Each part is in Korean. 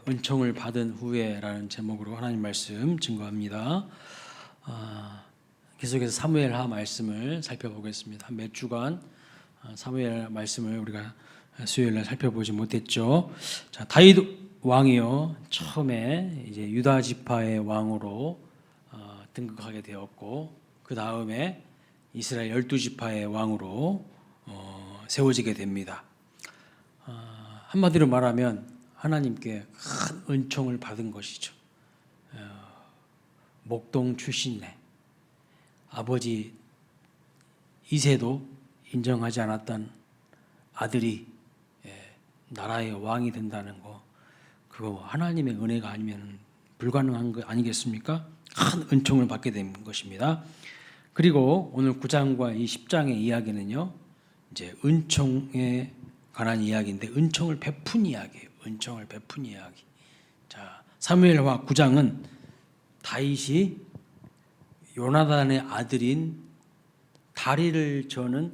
은총을 받은 후에라는 제목으로 하나님 말씀 증거합니다. 계속해서 사무엘하 말씀을 살펴보겠습니다. 몇 주간 사무엘 말씀을 우리가 수요일날 살펴보지 못했죠. 자, 다윗 왕이요 처음에 이제 유다 지파의 왕으로 등극하게 되었고 그 다음에 이스라엘 12지파의 왕으로 세워지게 됩니다. 한마디로 말하면 하나님께 큰 은총을 받은 것이죠. 목동 출신이네. 아버지 이세도 인정하지 않았던 아들이 나라의 왕이 된다는 거, 그거 하나님의 은혜가 아니면 불가능한 거 아니겠습니까? 큰 은총을 받게 된 것입니다. 그리고 오늘 9장과 이 10장의 이야기는요, 이제 은총에 관한 이야기인데 은총을 베푼 이야기예요. 은총을 베푼 이야기. 자, 사무엘하 9장은 다윗이 요나단의 아들인 다리를 저는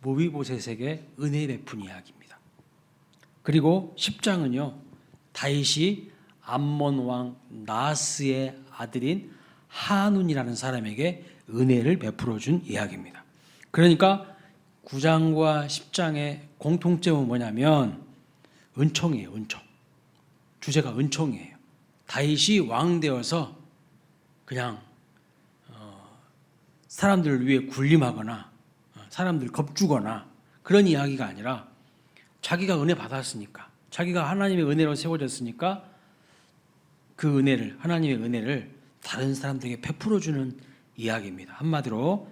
모비보셋에게 은혜 베푼 이야기입니다. 그리고 10장은요, 다윗이 암몬 왕 나하스의 아들인 하눈이라는 사람에게 은혜를 베풀어 준 이야기입니다. 그러니까 9장과 10장의 공통점은 뭐냐면 은총이에요. 은총. 주제가 은총이에요. 다윗이 왕 되어서 그냥 사람들을 위해 군림하거나 사람들 겁주거나 그런 이야기가 아니라 자기가 은혜 받았으니까, 자기가 하나님의 은혜로 세워졌으니까 그 은혜를, 하나님의 은혜를 다른 사람들에게 베풀어주는 이야기입니다. 한마디로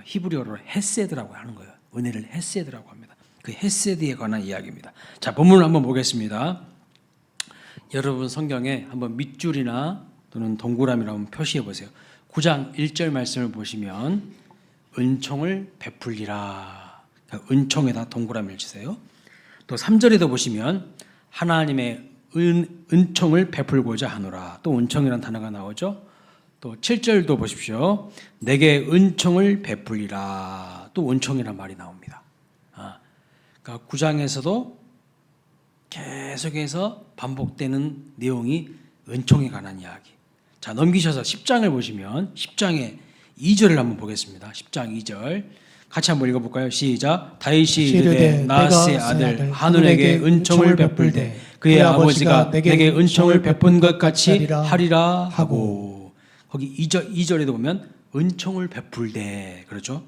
히브리어로 헤세드라고 하는 거예요. 은혜를 헤세드라고 합니다. 그 헤세드에 관한 이야기입니다. 자, 본문을 한번 보겠습니다. 여러분 성경에 한번 밑줄이나 또는 동그라미로 한번 표시해 보세요. 9장 1절 말씀을 보시면 은총을 베풀리라. 은총에다 동그라미를 치세요. 또 3절에도 보시면 하나님의 은총을 베풀고자 하노라. 또 은총이라는 단어가 나오죠. 또 7절도 보십시오. 내게 은총을 베풀리라. 또 은총이라는 말이 나옵니다. 그러니까 9장에서도 계속해서 반복되는 내용이 은총에 관한 이야기. 자, 넘기셔서 10장을 보시면 10장의 2절을 한번 보겠습니다. 10장 2절 같이 한번 읽어볼까요? 시작. 다윗이 이르되 나하스의 아들 하눈에게 은총을 베풀되 그의 아버지가 내게 은총을 베푼 것 같이 하리라 하고, 거기 2절에도 보면 은총을 베풀되 그렇죠.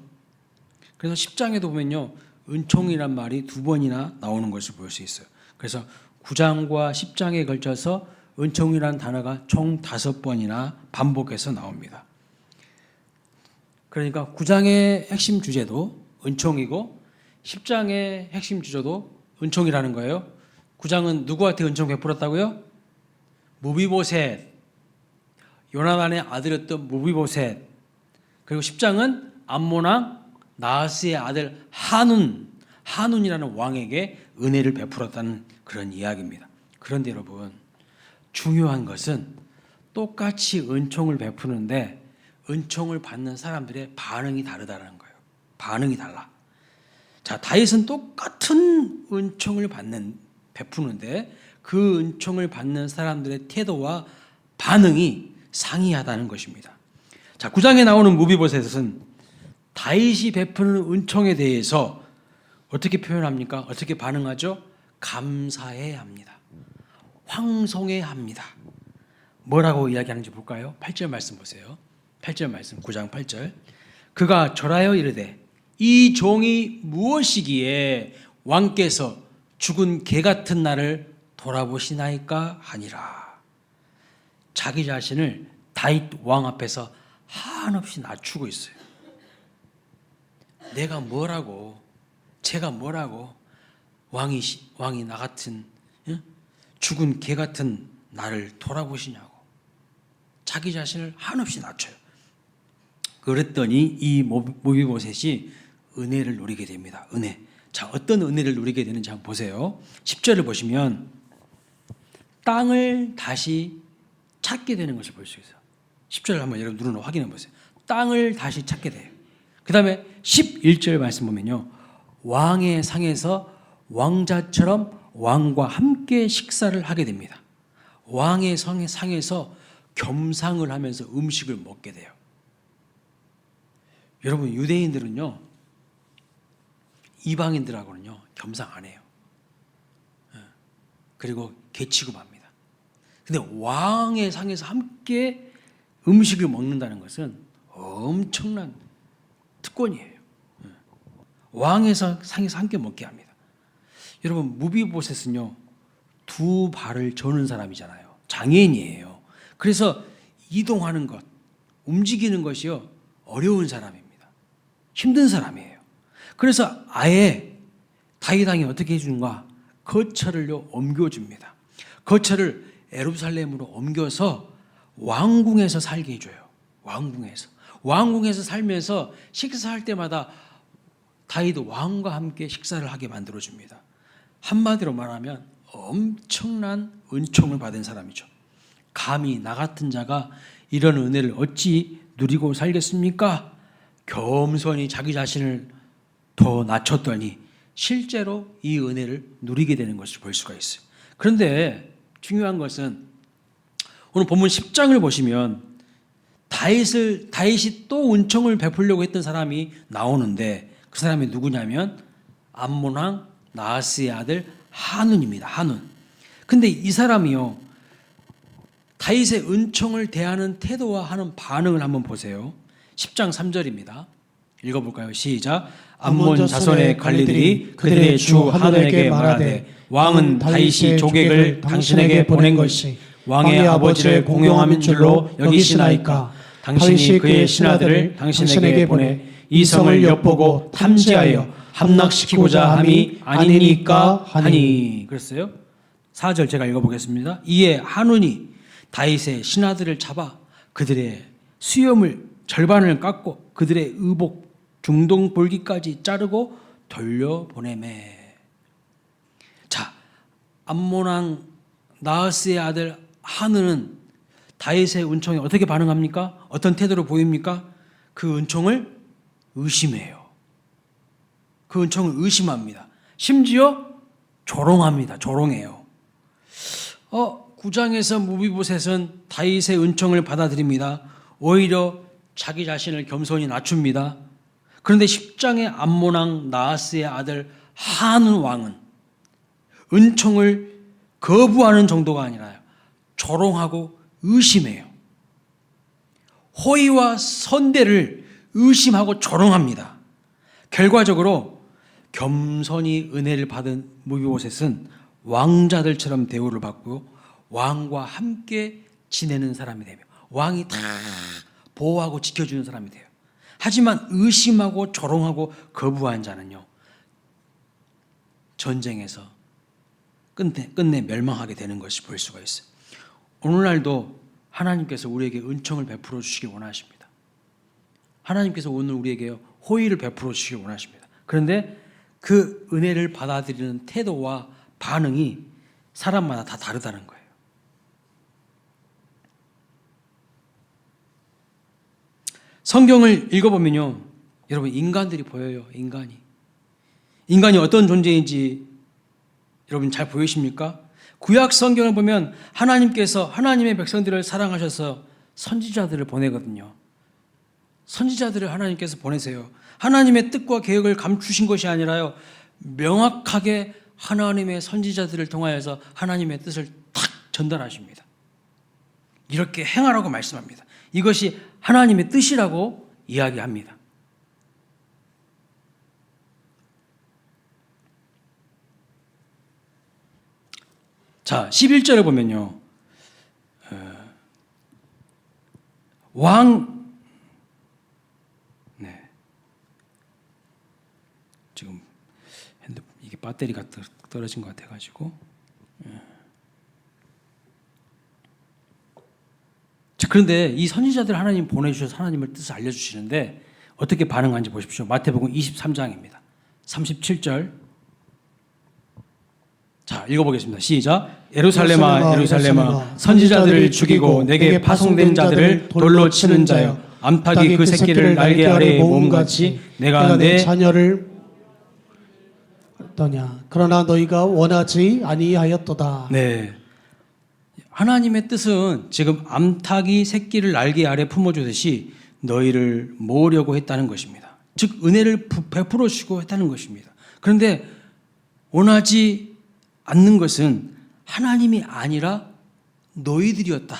그래서 10장에도 보면요, 은총이란 말이 2번이나 나오는 것을 볼 수 있어요. 그래서 9장과 10장에 걸쳐서 은총이란 단어가 총 5번이나 반복해서 나옵니다. 그러니까 9장의 핵심 주제도 은총이고 10장의 핵심 주제도 은총이라는 거예요. 9장은 누구한테 은총 베풀었다고요? 모비보셋, 요나단의 아들이었던 모비보셋. 그리고 10장은 암몬 왕 나하스의 아들 하눈이라는 왕에게 은혜를 베풀었다는 그런 이야기입니다. 그런데 여러분, 중요한 것은 똑같이 은총을 베푸는데 은총을 받는 사람들의 반응이 다르다는 거예요. 반응이 달라. 자, 다윗은 똑같은 은총을 베푸는데 그 은총을 받는 사람들의 태도와 반응이 상이하다는 것입니다. 자, 9장에 나오는 모비보셋은 다윗이 베푸는 은총에 대해서 어떻게 표현합니까? 어떻게 반응하죠? 감사해 합니다. 황송해 합니다. 뭐라고 이야기하는지 볼까요? 8절 말씀 보세요. 8절 말씀, 9장 8절. 그가 절하여 이르되 이 종이 무엇이기에 왕께서 죽은 개 같은 나를 돌아보시나이까 하니라. 자기 자신을 다윗 왕 앞에서 한없이 낮추고 있어요. 내가 뭐라고, 제가 뭐라고 왕이 나 같은 죽은 개 같은 나를 돌아보시냐고 자기 자신을 한없이 낮춰요. 그랬더니 이 모비보셋이 은혜를 누리게 됩니다. 은혜. 자, 어떤 은혜를 누리게 되는지 한번 보세요. 10절을 보시면 땅을 다시 찾게 되는 것을 볼 수 있어요. 10절을 한번 여러분 눈으로 확인해 보세요. 땅을 다시 찾게 돼요. 그 다음에 11절 말씀 보면요, 왕의 상에서 왕자처럼 왕과 함께 식사를 하게 됩니다. 왕의 상에서 겸상을 하면서 음식을 먹게 돼요. 여러분, 유대인들은요, 이방인들하고는요, 겸상 안 해요. 그리고 개 취급합니다. 근데 왕의 상에서 함께 음식을 먹는다는 것은 엄청난 특권이에요. 왕의 상에서 함께 먹게 합니다. 여러분, 무비보셋은요, 두 발을 저는 사람이잖아요. 장애인이에요. 그래서 이동하는 것, 움직이는 것이요, 어려운 사람입니다. 힘든 사람이에요. 그래서 아예 다윗 왕이 어떻게 해주는가? 거처를요, 옮겨줍니다. 거처를 예루살렘으로 옮겨서 왕궁에서 살게 해줘요. 왕궁에서 살면서 식사할 때마다 다윗 왕과 함께 식사를 하게 만들어줍니다. 한마디로 말하면 엄청난 은총을 받은 사람이죠. 감히 나 같은 자가 이런 은혜를 어찌 누리고 살겠습니까? 겸손히 자기 자신을 더 낮췄더니 실제로 이 은혜를 누리게 되는 것을 볼 수가 있어요. 그런데 중요한 것은 오늘 본문 10장을 보시면 다윗이 또 은총을 베풀려고 했던 사람이 나오는데 그 사람이 누구냐면 암몬 왕 나하스의 아들 한운입니다. 한운. 근데 이 사람이요, 다윗의 은총을 대하는 태도와 하는 반응을 한번 보세요. 10장 3절입니다. 읽어볼까요? 시작. 암몬 자손의 관리들이 그들의 주 한운에게 말하되 왕은 다윗이 조객을 당신에게 보낸 것이 왕의 아버지를 공용함인 줄로 여기시나이까? 당신이 그의 신하들을 당신에게 보내 이 성을 엿보고 탐지하여 함락시키고자 함이 아니니까 하니. 그랬어요. 4절 제가 읽어보겠습니다. 이에 한운이 다윗의 신하들을 잡아 그들의 수염을 절반을 깎고 그들의 의복 중동 볼기까지 자르고 돌려보내매. 자, 암몬 왕 나하스의 아들 한운은 다윗의 은총에 어떻게 반응합니까? 어떤 태도를 보입니까? 그 은총을 의심해요. 그 은총을 의심합니다. 심지어 조롱합니다. 조롱해요. 9장에서 무비보셋은 다윗의 은총을 받아들입니다. 오히려 자기 자신을 겸손히 낮춥니다. 그런데 10장의 암몬 왕 나하스의 아들 한운 왕은 은총을 거부하는 정도가 아니라요, 조롱하고 의심해요. 호의와 선대를 의심하고 조롱합니다. 결과적으로 겸손히 은혜를 받은 무비보셋은 왕자들처럼 대우를 받고 왕과 함께 지내는 사람이 되며 왕이 다 보호하고 지켜주는 사람이 돼요. 하지만 의심하고 조롱하고 거부한 자는요, 전쟁에서 끝내 멸망하게 되는 것이 볼 수가 있어요. 오늘날도 하나님께서 우리에게 은총을 베풀어 주시기 원하십니다. 하나님께서 오늘 우리에게 호의를 베풀어 주시기 원하십니다. 그런데 그 은혜를 받아들이는 태도와 반응이 사람마다 다 다르다는 거예요. 성경을 읽어보면요, 여러분, 인간들이 보여요. 인간이 어떤 존재인지 여러분 잘 보이십니까? 구약 성경을 보면 하나님께서 하나님의 백성들을 사랑하셔서 선지자들을 보내거든요. 선지자들을 하나님께서 보내세요. 하나님의 뜻과 계획을 감추신 것이 아니라요, 명확하게 하나님의 선지자들을 통하여서 하나님의 뜻을 탁 전달하십니다. 이렇게 행하라고 말씀합니다. 이것이 하나님의 뜻이라고 이야기합니다. 자, 11절에 보면요, 지금 이게 배터리가 떨어진 것 같아가지고. 자, 그런데 이 선지자들 하나님 보내주셔서 하나님의 뜻을 알려주시는데 어떻게 반응하는지 보십시오. 마태복음 23장입니다. 37절. 자, 읽어보겠습니다. 시작. 예루살렘아 예루살렘아 선지자들을 죽이고 내게 파송된 자들을 돌로 치는 자여, 암탉이 그 새끼를 날개 아래에 모음같이 내가 내 자녀를 아니하였더냐. 그러나 너희가 원하지 아니하였도다. 네. 하나님의 뜻은 지금 암탉이 새끼를 날개 아래 품어주듯이 너희를 모으려고 했다는 것입니다. 즉 은혜를 베풀어 주시고 했다는 것입니다. 그런데 원하지 않는 것은 하나님이 아니라 너희들이었다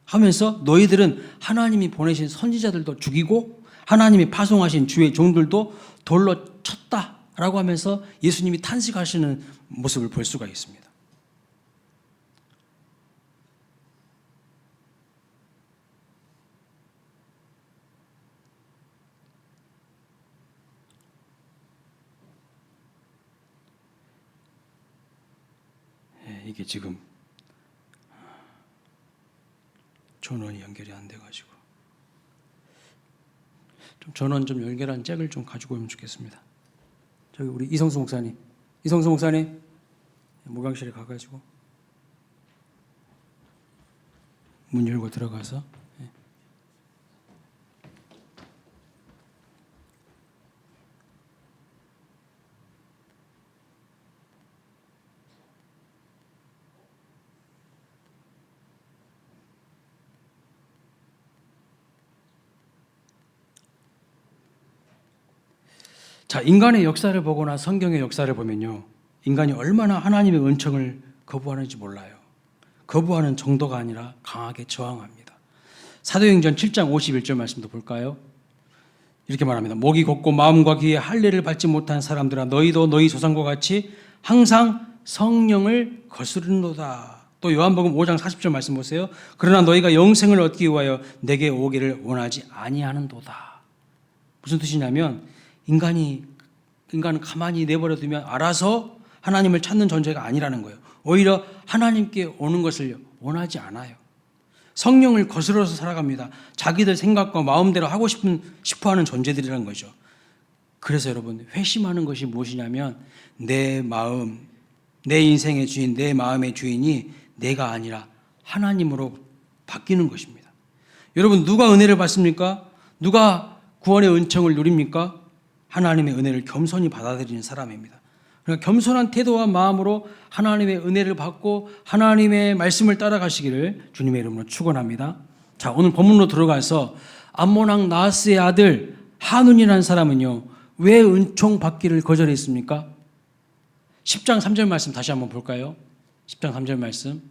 하면서 너희들은 하나님이 보내신 선지자들도 죽이고 하나님이 파송하신 주의 종들도 돌로 쳤다라고 하면서 예수님이 탄식하시는 모습을 볼 수가 있습니다. 이게 지금 전원이 연결이 안 돼가지고 좀 전원 좀 연결한 잭을 좀 가지고 오면 좋겠습니다. 저기 우리 이성수 목사님, 목욕실에 가가지고 문 열고 들어가서 자, 인간의 역사를 보거나 성경의 역사를 보면요, 인간이 얼마나 하나님의 은총을 거부하는지 몰라요. 거부하는 정도가 아니라 강하게 저항합니다. 사도행전 7장 51절 말씀도 볼까요? 이렇게 말합니다. 목이 곱고 마음과 귀에 할례를 받지 못한 사람들아 너희도 너희 조상과 같이 항상 성령을 거스르노다. 또 요한복음 5장 40절 말씀 보세요. 그러나 너희가 영생을 얻기 위하여 내게 오기를 원하지 아니하는도다. 무슨 뜻이냐면 인간은 가만히 내버려두면 알아서 하나님을 찾는 존재가 아니라는 거예요. 오히려 하나님께 오는 것을 원하지 않아요. 성령을 거스러서 살아갑니다. 자기들 생각과 마음대로 하고 싶어하는 존재들이라는 거죠. 그래서 여러분 회심하는 것이 무엇이냐면 내 마음, 내 인생의 주인, 내 마음의 주인이 내가 아니라 하나님으로 바뀌는 것입니다. 여러분 누가 은혜를 받습니까? 누가 구원의 은총을 누립니까? 하나님의 은혜를 겸손히 받아들이는 사람입니다. 그러니까 겸손한 태도와 마음으로 하나님의 은혜를 받고 하나님의 말씀을 따라가시기를 주님의 이름으로 축원합니다. 자, 오늘 본문으로 들어가서 암몬 왕 나하스의 아들 한운이라는 사람은요, 왜 은총 받기를 거절했습니까? 10장 3절 말씀 다시 한번 볼까요? 10장 3절 말씀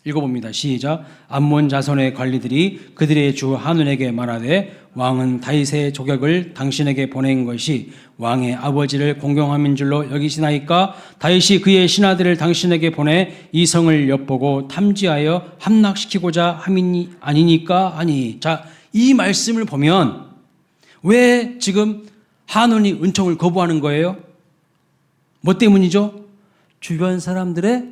읽어봅니다. 시작. 암몬 자손의 관리들이 그들의 주 한운에게 말하되 왕은 다윗의 조격을 당신에게 보낸 것이 왕의 아버지를 공경함인 줄로 여기시나이까? 다윗이 그의 신하들을 당신에게 보내 이 성을 엿보고 탐지하여 함락시키고자 함이 아니니까? 아니. 자, 이 말씀을 보면 왜 지금 한운이 은총을 거부하는 거예요? 뭐 때문이죠? 주변 사람들의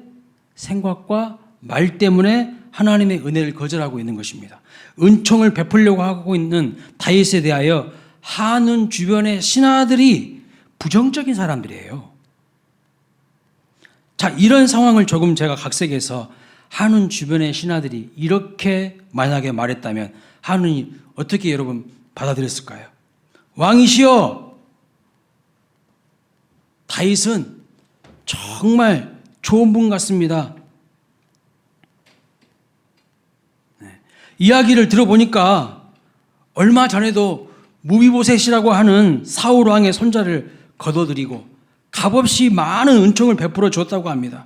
생각과 말 때문에 하나님의 은혜를 거절하고 있는 것입니다. 은총을 베풀려고 하고 있는 다윗에 대하여 한운 주변의 신하들이 부정적인 사람들이에요. 자, 이런 상황을 조금 제가 각색해서 한운 주변의 신하들이 이렇게 만약에 말했다면 한운이 어떻게 여러분 받아들였을까요? 왕이시여, 다윗은 정말 좋은 분 같습니다. 이야기를 들어보니까 얼마 전에도 무비보셋이라고 하는 사울 왕의 손자를 거둬들이고 값없이 많은 은총을 베풀어 줬다고 합니다.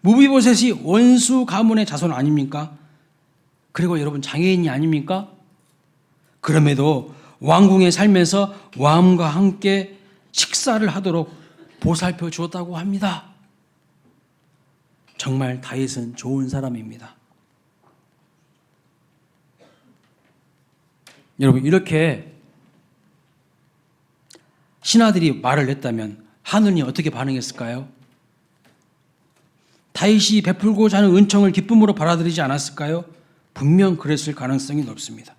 무비보셋이 원수 가문의 자손 아닙니까? 그리고 여러분 장애인이 아닙니까? 그럼에도 왕궁에 살면서 왕과 함께 식사를 하도록 보살펴 주었다고 합니다. 정말 다윗은 좋은 사람입니다. 여러분 이렇게 신하들이 말을 했다면 한운이 어떻게 반응했을까요? 다윗이 베풀고자 하는 은총을 기쁨으로 받아들이지 않았을까요? 분명 그랬을 가능성이 높습니다.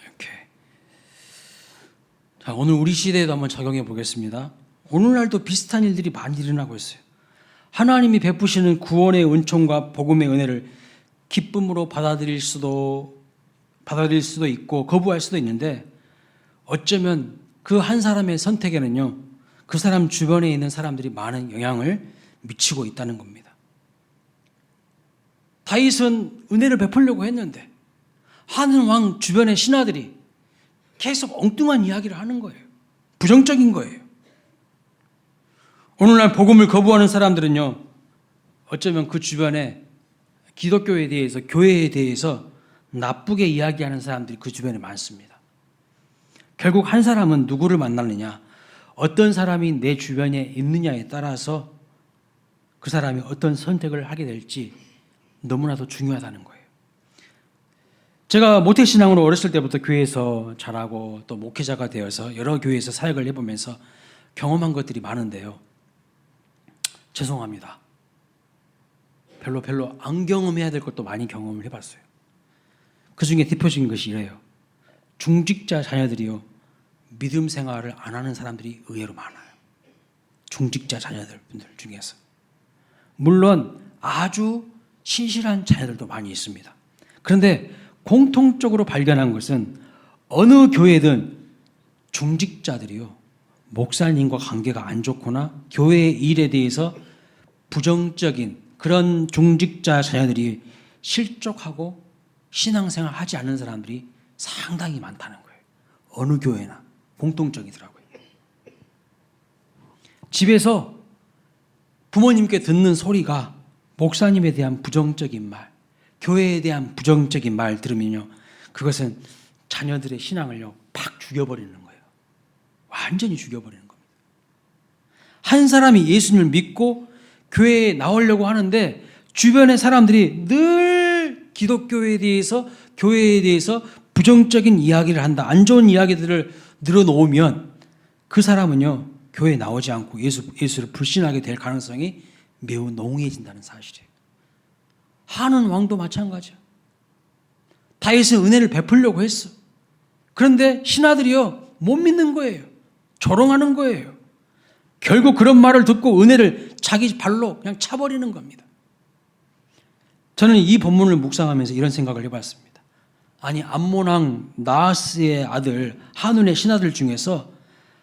이렇게 자, 오늘 우리 시대에도 한번 적용해 보겠습니다. 오늘날도 비슷한 일들이 많이 일어나고 있어요. 하나님이 베푸시는 구원의 은총과 복음의 은혜를 기쁨으로 받아들일 수도 있고 거부할 수도 있는데, 어쩌면 그 한 사람의 선택에는요, 그 사람 주변에 있는 사람들이 많은 영향을 미치고 있다는 겁니다. 다윗은 은혜를 베풀려고 했는데 하는 왕 주변의 신하들이 계속 엉뚱한 이야기를 하는 거예요. 부정적인 거예요. 오늘날 복음을 거부하는 사람들은요, 어쩌면 그 주변에 기독교에 대해서, 교회에 대해서 나쁘게 이야기하는 사람들이 그 주변에 많습니다. 결국 한 사람은 누구를 만나느냐, 어떤 사람이 내 주변에 있느냐에 따라서 그 사람이 어떤 선택을 하게 될지 너무나도 중요하다는 거예요. 제가 모태신앙으로 어렸을 때부터 교회에서 자라고 또 목회자가 되어서 여러 교회에서 사역을 해보면서 경험한 것들이 많은데요. 죄송합니다. 별로 안 경험해야 될 것도 많이 경험을 해봤어요. 그 중에 대표적인 것이 이래요. 중직자 자녀들이요, 믿음 생활을 안 하는 사람들이 의외로 많아요. 중직자 자녀들 중에서. 물론 아주 신실한 자녀들도 많이 있습니다. 그런데 공통적으로 발견한 것은 어느 교회든 중직자들이요, 목사님과 관계가 안 좋거나 교회의 일에 대해서 부정적인 그런 중직자 자녀들이 실족하고 신앙생활 하지 않는 사람들이 상당히 많다는 거예요. 어느 교회나 공통적이더라고요. 집에서 부모님께 듣는 소리가 목사님에 대한 부정적인 말, 교회에 대한 부정적인 말 들으면요, 그것은 자녀들의 신앙을요 팍 죽여버리는 거예요. 완전히 죽여버리는 겁니다. 한 사람이 예수님을 믿고 교회에 나오려고 하는데 주변의 사람들이 늘 기독교에 대해서, 교회에 대해서 부정적인 이야기를 한다, 안 좋은 이야기들을 늘어놓으면 그 사람은요 교회에 나오지 않고 예수를 불신하게 될 가능성이 매우 농후해진다는 사실이에요. 하는 왕도 마찬가지야. 다윗은 은혜를 베풀려고 했어. 그런데 신하들이요 못 믿는 거예요. 조롱하는 거예요. 결국 그런 말을 듣고 은혜를 자기 발로 그냥 차버리는 겁니다. 저는 이 본문을 묵상하면서 이런 생각을 해봤습니다. 아니, 암몬 왕 나하스의 아들 한운의 신하들 중에서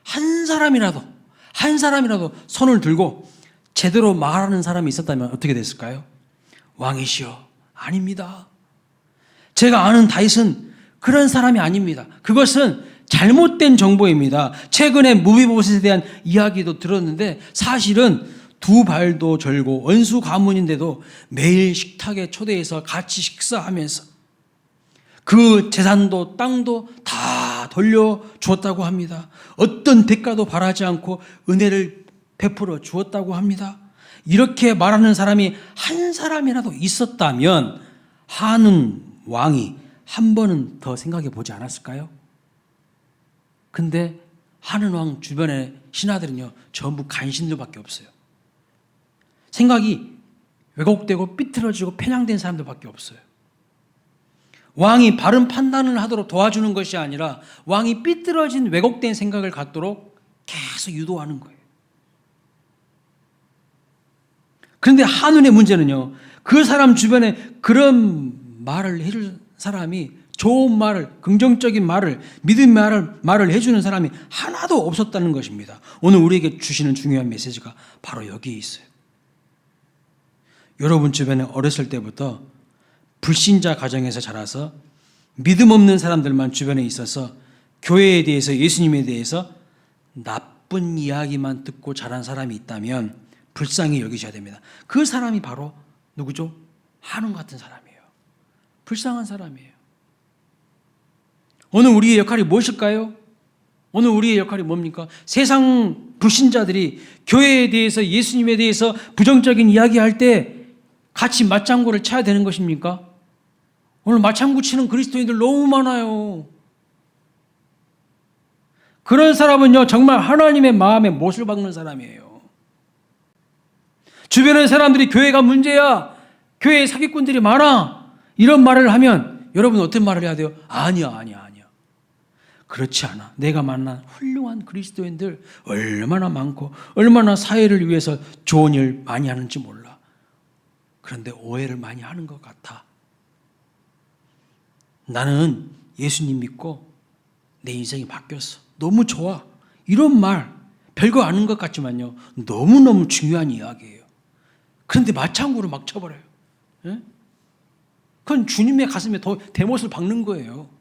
한 사람이라도 손을 들고 제대로 말하는 사람이 있었다면 어떻게 됐을까요? 왕이시여, 아닙니다. 제가 아는 다윗은 그런 사람이 아닙니다. 그것은 잘못된 정보입니다. 최근에 무비보셋에 대한 이야기도 들었는데 사실은 두 발도 절고 원수 가문인데도 매일 식탁에 초대해서 같이 식사하면서 그 재산도 땅도 다 돌려주었다고 합니다. 어떤 대가도 바라지 않고 은혜를 베풀어 주었다고 합니다. 이렇게 말하는 사람이 한 사람이라도 있었다면 한운 왕이 한 번은 더 생각해 보지 않았을까요? 근데 한운 왕 주변의 신하들은요 전부 간신들밖에 없어요. 생각이 왜곡되고 삐뚤어지고 편향된 사람들밖에 없어요. 왕이 바른 판단을 하도록 도와주는 것이 아니라 왕이 삐뚤어진 왜곡된 생각을 갖도록 계속 유도하는 거예요. 그런데 한운의 문제는요, 그 사람 주변에 그런 말을 해줄 사람이, 좋은 말을, 긍정적인 말을, 믿음 말을 해주는 사람이 하나도 없었다는 것입니다. 오늘 우리에게 주시는 중요한 메시지가 바로 여기에 있어요. 여러분 주변에 어렸을 때부터 불신자 가정에서 자라서 믿음 없는 사람들만 주변에 있어서 교회에 대해서, 예수님에 대해서 나쁜 이야기만 듣고 자란 사람이 있다면 불쌍히 여기셔야 됩니다. 그 사람이 바로 누구죠? 한운 같은 사람이에요. 불쌍한 사람이에요. 오늘 우리의 역할이 무엇일까요? 오늘 우리의 역할이 뭡니까? 세상 불신자들이 교회에 대해서, 예수님에 대해서 부정적인 이야기할 때 같이 맞장구를 쳐야 되는 것입니까? 오늘 맞장구 치는 그리스도인들 너무 많아요. 그런 사람은요 정말 하나님의 마음에 못을 박는 사람이에요. 주변의 사람들이 교회가 문제야, 교회에 사기꾼들이 많아, 이런 말을 하면 여러분 어떤 말을 해야 돼요? 아니야. 그렇지 않아. 내가 만난 훌륭한 그리스도인들 얼마나 많고 얼마나 사회를 위해서 좋은 일 많이 하는지 몰라. 그런데 오해를 많이 하는 것 같아. 나는 예수님 믿고 내 인생이 바뀌었어. 너무 좋아. 이런 말 별거 아닌 것 같지만요. 너무너무 중요한 이야기예요. 그런데 맞장구로 막 쳐버려요. 예? 그건 주님의 가슴에 더 대못을 박는 거예요.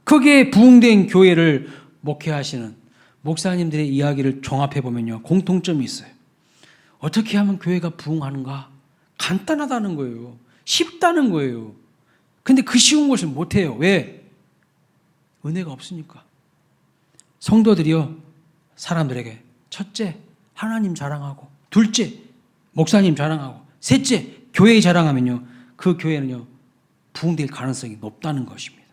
거기에 부흥된 교회를 목회하시는 목사님들의 이야기를 종합해 보면요, 공통점이 있어요. 어떻게 하면 교회가 부흥하는가? 간단하다는 거예요. 쉽다는 거예요. 근데 그 쉬운 것을 못해요. 왜? 은혜가 없으니까. 성도들이요, 사람들에게 첫째, 하나님 자랑하고, 둘째, 목사님 자랑하고, 셋째, 교회 자랑하면요, 그 교회는요, 부흥될 가능성이 높다는 것입니다.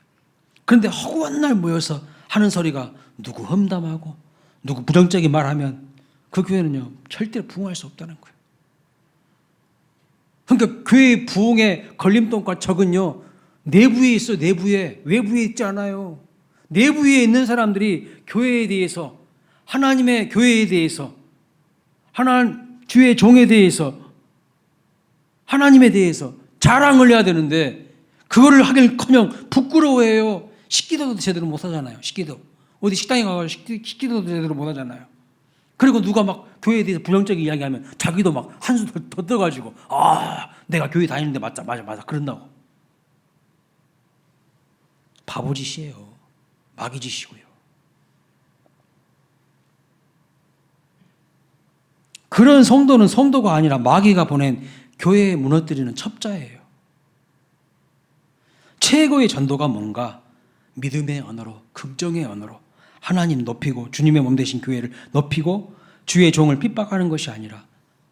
그런데 허구한 날 모여서 하는 소리가 누구 험담하고 누구 부정적인 말하면 그 교회는요, 절대로 부흥할 수 없다는 거예요. 그러니까 교회 부흥의 걸림돌과 적은요, 내부에 있어요. 내부에. 외부에 있지 않아요. 내부에 있는 사람들이 교회에 대해서, 하나님의 교회에 대해서, 하나님 주의 종에 대해서, 하나님에 대해서 자랑을 해야 되는데 그거를 하길커녕 부끄러워해요. 식기도도 제대로 못 하잖아요. 식기도. 어디 식당에 가서 식기도도 제대로 못 하잖아요. 그리고 누가 막 교회에 대해서 부정적인 이야기하면 자기도 막 한숨 더 떠가지고, 내가 교회 다니는데 맞아 그런다고. 바보짓이에요. 마귀짓이고요. 그런 성도는 성도가 아니라 마귀가 보낸 교회에 무너뜨리는 첩자예요. 최고의 전도가 뭔가? 믿음의 언어로, 긍정의 언어로 하나님 높이고 주님의 몸 되신 교회를 높이고 주의 종을 핍박하는 것이 아니라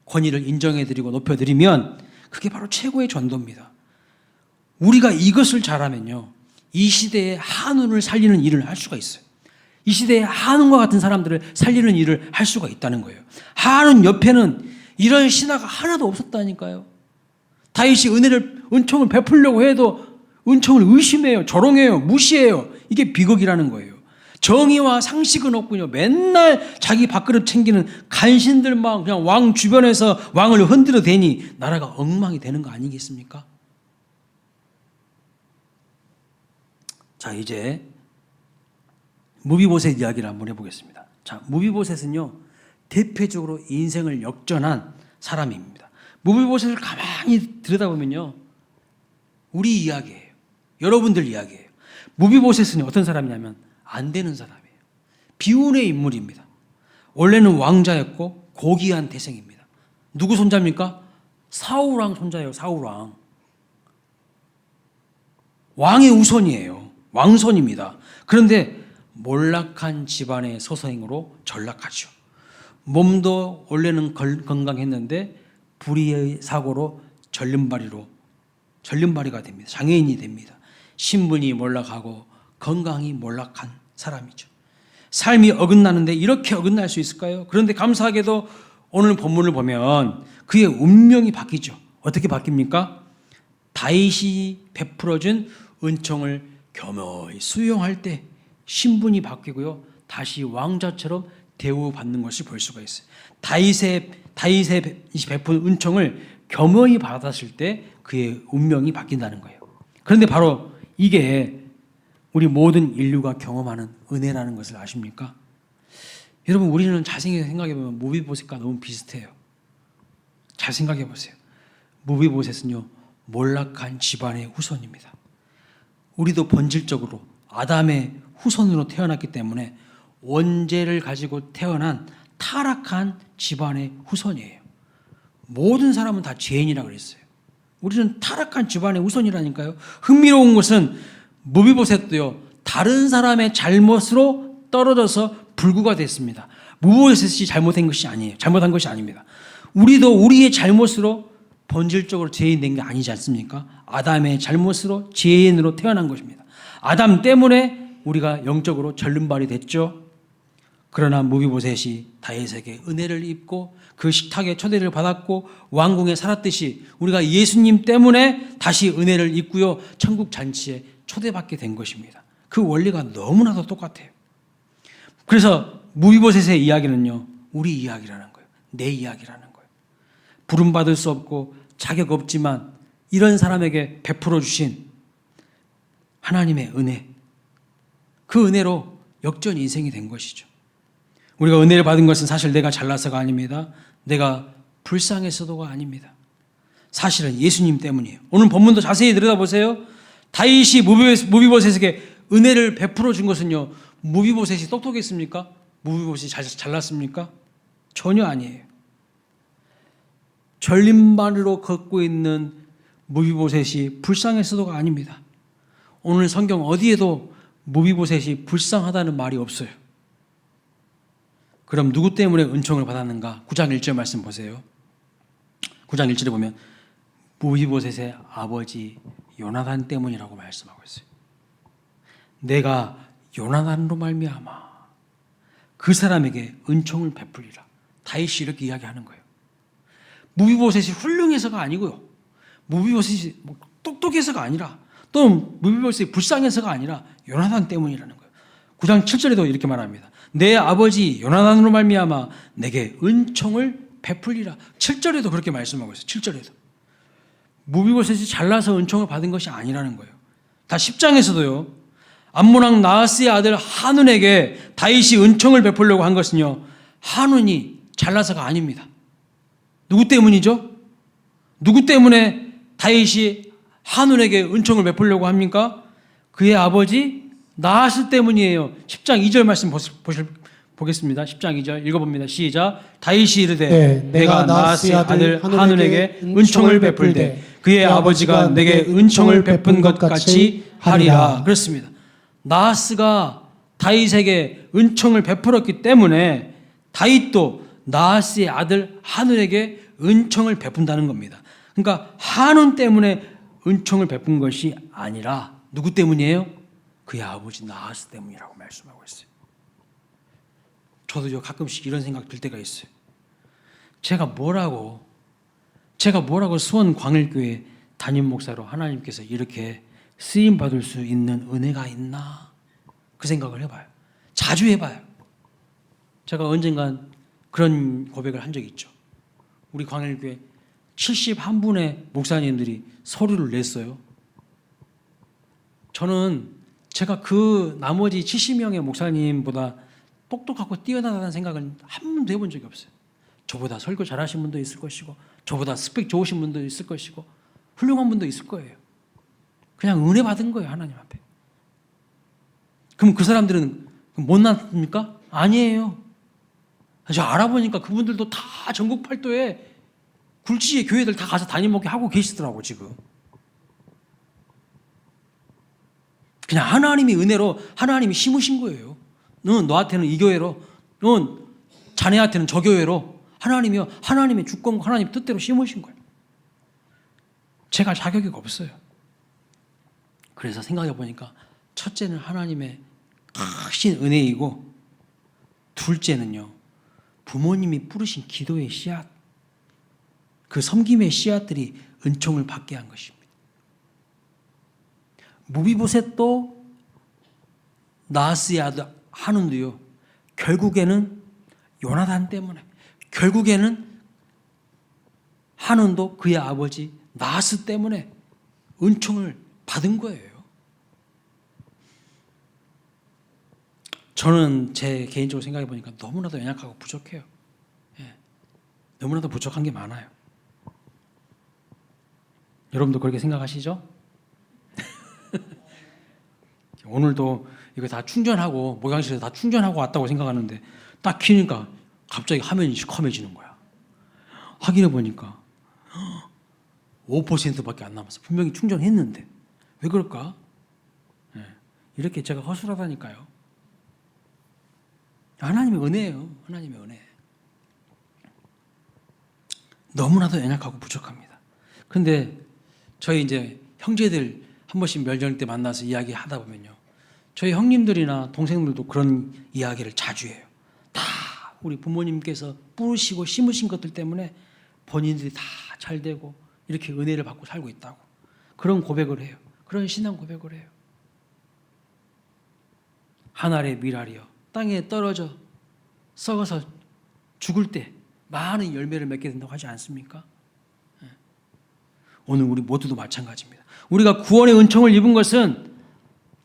권위를 인정해드리고 높여드리면 그게 바로 최고의 전도입니다. 우리가 이것을 잘하면요, 이 시대의 한운을 살리는 일을 할 수가 있어요. 이 시대의 한운과 같은 사람들을 살리는 일을 할 수가 있다는 거예요. 한운 옆에는 이런 신화가 하나도 없었다니까요. 다윗이 은총을 베풀려고 해도 은총을 의심해요. 조롱해요. 무시해요. 이게 비극이라는 거예요. 정의와 상식은 없군요. 맨날 자기 밥그릇 챙기는 간신들만 그냥 왕 주변에서 왕을 흔들어 대니 나라가 엉망이 되는 거 아니겠습니까? 자, 이제 무비보셋 이야기를 한번 해보겠습니다. 자, 무비보셋은요, 대표적으로 인생을 역전한 사람입니다. 무비보셋을 가만히 들여다보면요, 우리 이야기예요. 여러분들 이야기예요. 무비보셋은 어떤 사람이냐면 안 되는 사람이에요. 비운의 인물입니다. 원래는 왕자였고 고귀한 태생입니다. 누구 손자입니까? 사울왕 손자예요. 사울왕. 왕의 우손이에요. 왕손입니다. 그런데 몰락한 집안의 소생으로 전락하죠. 몸도 원래는 건강했는데 불의의 사고로 전륜발이가 됩니다. 장애인이 됩니다. 신분이 몰락하고 건강이 몰락한 사람이죠. 삶이 어긋나는데 이렇게 어긋날 수 있을까요? 그런데 감사하게도 오늘 본문을 보면 그의 운명이 바뀌죠. 어떻게 바뀝니까? 다윗이 베풀어준 은총을 겸허히 수용할 때 신분이 바뀌고요, 다시 왕자처럼 대우받는 것을 볼 수가 있어요. 다윗의 베푼 은총을 겸허히 받았을 때 그의 운명이 바뀐다는 거예요. 그런데 바로 이게 우리 모든 인류가 경험하는 은혜라는 것을 아십니까? 여러분, 우리는 잘 생각해보면 무비보셋과 너무 비슷해요. 잘 생각해보세요. 무비보셋은요, 몰락한 집안의 후손입니다. 우리도 본질적으로 아담의 후손으로 태어났기 때문에 원죄를 가지고 태어난 타락한 집안의 후손이에요. 모든 사람은 다 죄인이라 그랬어요. 우리는 타락한 집안의 후손이라니까요. 흥미로운 것은 무비보셋도요, 다른 사람의 잘못으로 떨어져서 불구가 됐습니다. 무비보셋이 잘못한 것이 아니에요. 잘못한 것이 아닙니다. 우리도 우리의 잘못으로 본질적으로 죄인 된 게 아니지 않습니까? 아담의 잘못으로 죄인으로 태어난 것입니다. 아담 때문에 우리가 영적으로 전륜발이 됐죠. 그러나 무비보셋이 다윗에게 은혜를 입고 그 식탁에 초대를 받았고 왕궁에 살았듯이 우리가 예수님 때문에 다시 은혜를 입고요, 천국 잔치에 초대받게 된 것입니다. 그 원리가 너무나도 똑같아요. 그래서 무비보셋의 이야기는요, 우리 이야기라는 거예요. 내 이야기라는 거예요. 부름받을 수 없고 자격 없지만 이런 사람에게 베풀어 주신 하나님의 은혜, 그 은혜로 역전 인생이 된 것이죠. 우리가 은혜를 받은 것은 사실 내가 잘나서가 아닙니다. 내가 불쌍해서도가 아닙니다. 사실은 예수님 때문이에요. 오늘 본문도 자세히 들여다보세요. 다윗이 무비보셋에게 은혜를 베풀어 준 것은요, 무비보셋이 똑똑했습니까? 무비보셋이 잘났습니까? 전혀 아니에요. 전림반으로 걷고 있는 무비보셋이 불쌍해서도가 아닙니다. 오늘 성경 어디에도 무비보셋이 불쌍하다는 말이 없어요. 그럼 누구 때문에 은총을 받았는가? 9장 1절 말씀 보세요. 9장 1절에 보면 무비보셋의 아버지 요나단 때문이라고 말씀하고 있어요. 내가 요나단으로 말미암아 그 사람에게 은총을 베풀리라. 다윗이 이렇게 이야기하는 거예요. 무비보셋이 훌륭해서가 아니고요, 무비보셋이 똑똑해서가 아니라, 또 무비보셋이 불쌍해서가 아니라 요나단 때문이라는 거예요. 9장 7절에도 이렇게 말합니다. 내 아버지 요나단으로 말미암아 내게 은총을 베풀리라. 7절에도 그렇게 말씀하고 있어요. 7절에도 무비보셋이 잘나서 은총을 받은 것이 아니라는 거예요. 다 10장에서도요, 암몬왕 나하스의 아들 한운에게 다윗이 은총을 베풀려고 한 것은요, 한운이 잘나서가 아닙니다. 누구 때문이죠? 누구 때문에 다윗이 한운에게 은총을 베풀려고 합니까? 그의 아버지 나하스 때문이에요. 10장 2절 말씀 보겠습니다. 10장 2절 읽어봅니다. 시작. 다윗이 이르되 내가 나하스의 아들 한운에게 은총을 베풀되 그의 아버지가 내게 은총을 베푼 것 같이 하리라. 그렇습니다. 나하스가 다윗에게 은총을 베풀었기 때문에 다윗도 나하스의 아들 한운에게 은총을 베푼다는 겁니다. 그러니까 한운 때문에 은총을 베푼 것이 아니라 누구 때문이에요? 그의 아버지 나하스 때문이라고 말씀하고 있어요. 저도 가끔씩 이런 생각 들 때가 있어요. 제가 뭐라고 수원 광일교회 담임 목사로 하나님께서 이렇게 쓰임 받을 수 있는 은혜가 있나, 그 생각을 해봐요. 자주 해봐요. 제가 언젠간 그런 고백을 한 적이 있죠. 우리 광일교회 71분의 목사님들이 서류를 냈어요. 저는 제가 그 나머지 70명의 목사님보다 똑똑하고 뛰어나다는 생각은 한 번도 해본 적이 없어요. 저보다 설교 잘하신 분도 있을 것이고, 저보다 스펙 좋으신 분도 있을 것이고, 훌륭한 분도 있을 거예요. 그냥 은혜 받은 거예요, 하나님 앞에. 그럼 그 사람들은 못났습니까? 아니에요. 저 알아보니까 그분들도 다 전국 팔도에 굴지의 교회들 다 가서 담임 목회 하고 계시더라고, 지금. 그냥 하나님의 은혜로 하나님이 심으신 거예요. 넌 너한테는 이 교회로, 넌 자네한테는 저 교회로 하나님이요, 하나님의 주권과 하나님의 뜻대로 심으신 거예요. 제가 자격이 없어요. 그래서 생각해 보니까 첫째는 하나님의 크신 은혜이고, 둘째는요, 부모님이 뿌리신 기도의 씨앗, 그 섬김의 씨앗들이 은총을 받게 한 것입니다. 무비보셋도 나하스의 아들 한운도요, 결국에는 요나단 때문에, 결국에는 한운도 그의 아버지 나하스 때문에 은총을 받은 거예요. 저는 제 개인적으로 생각해 보니까 너무나도 연약하고 부족해요. 너무나도 부족한 게 많아요. 여러분도 그렇게 생각하시죠? 오늘도 이거 다 충전하고, 목양실에서 다 충전하고 왔다고 생각하는데 딱 키니까 갑자기 화면이 시커매지는 거야. 확인해 보니까 5%밖에 안 남았어. 분명히 충전했는데. 왜 그럴까? 이렇게 제가 허술하다니까요. 하나님의 은혜예요. 하나님의 은혜. 너무나도 연약하고 부족합니다. 그런데 저희 이제 형제들 한 번씩 멸절 때 만나서 이야기하다 보면요, 저희 형님들이나 동생들도 그런 이야기를 자주 해요. 다 우리 부모님께서 뿌리시고 심으신 것들 때문에 본인들이 다 잘 되고 이렇게 은혜를 받고 살고 있다고, 그런 고백을 해요. 그런 신앙 고백을 해요. 한 알의 밀알이요 땅에 떨어져 썩어서 죽을 때 많은 열매를 맺게 된다고 하지 않습니까? 오늘 우리 모두도 마찬가지입니다. 우리가 구원의 은총을 입은 것은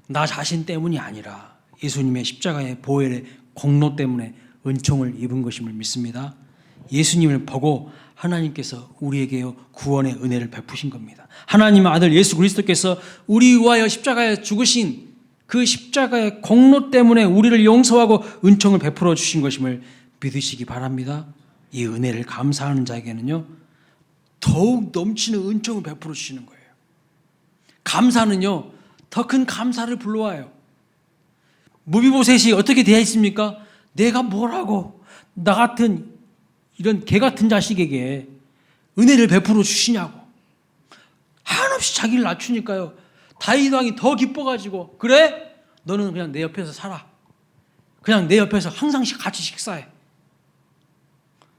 나 자신 때문이 아니라 예수님의 십자가의 보혈의 공로 때문에 은총을 입은 것임을 믿습니다. 예수님을 보고 하나님께서 우리에게 구원의 은혜를 베푸신 겁니다. 하나님의 아들 예수 그리스도께서 우리 위하여 십자가에 죽으신 그 십자가의 공로 때문에 우리를 용서하고 은총을 베풀어 주신 것임을 믿으시기 바랍니다. 이 은혜를 감사하는 자에게는요 더욱 넘치는 은총을 베풀어 주시는 거예요. 감사는요 더 큰 감사를 불러와요. 무비보셋이 어떻게 되어 있습니까? 내가 뭐라고 나 같은 이런 개 같은 자식에게 은혜를 베풀어 주시냐고. 한없이 자기를 낮추니까요 다윗 왕이 더 기뻐가지고 그래? 너는 그냥 내 옆에서 살아. 그냥 내 옆에서 항상 같이 식사해.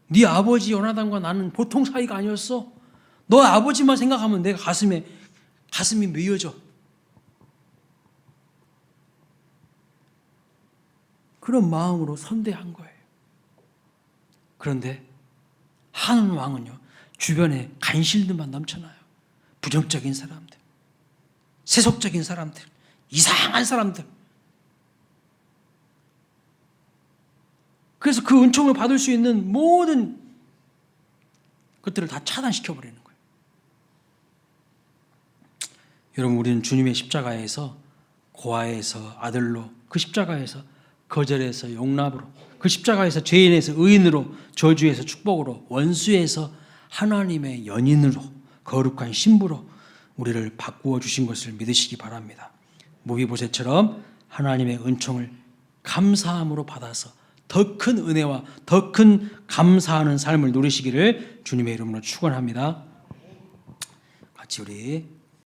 네 아버지 요나단과 나는 보통 사이가 아니었어. 너 아버지만 생각하면 내가 가슴이 메어져. 그런 마음으로 선대한 거예요. 그런데 한 왕은요 주변에 간실들만 넘쳐나요. 부정적인 사람들, 세속적인 사람들, 이상한 사람들. 그래서 그 은총을 받을 수 있는 모든 것들을 다 차단시켜버리는 거예요. 여러분, 우리는 주님의 십자가에서 고아에서 아들로, 그 십자가에서 거절에서 용납으로, 그 십자가에서 죄인에서 의인으로, 저주에서 축복으로, 원수에서 하나님의 연인으로, 거룩한 신부로 우리를 바꾸어 주신 것을 믿으시기 바랍니다. 무비보셋처럼 하나님의 은총을 감사함으로 받아서 더 큰 은혜와 더 큰 감사하는 삶을 누리시기를 주님의 이름으로 축원합니다. 같이 우리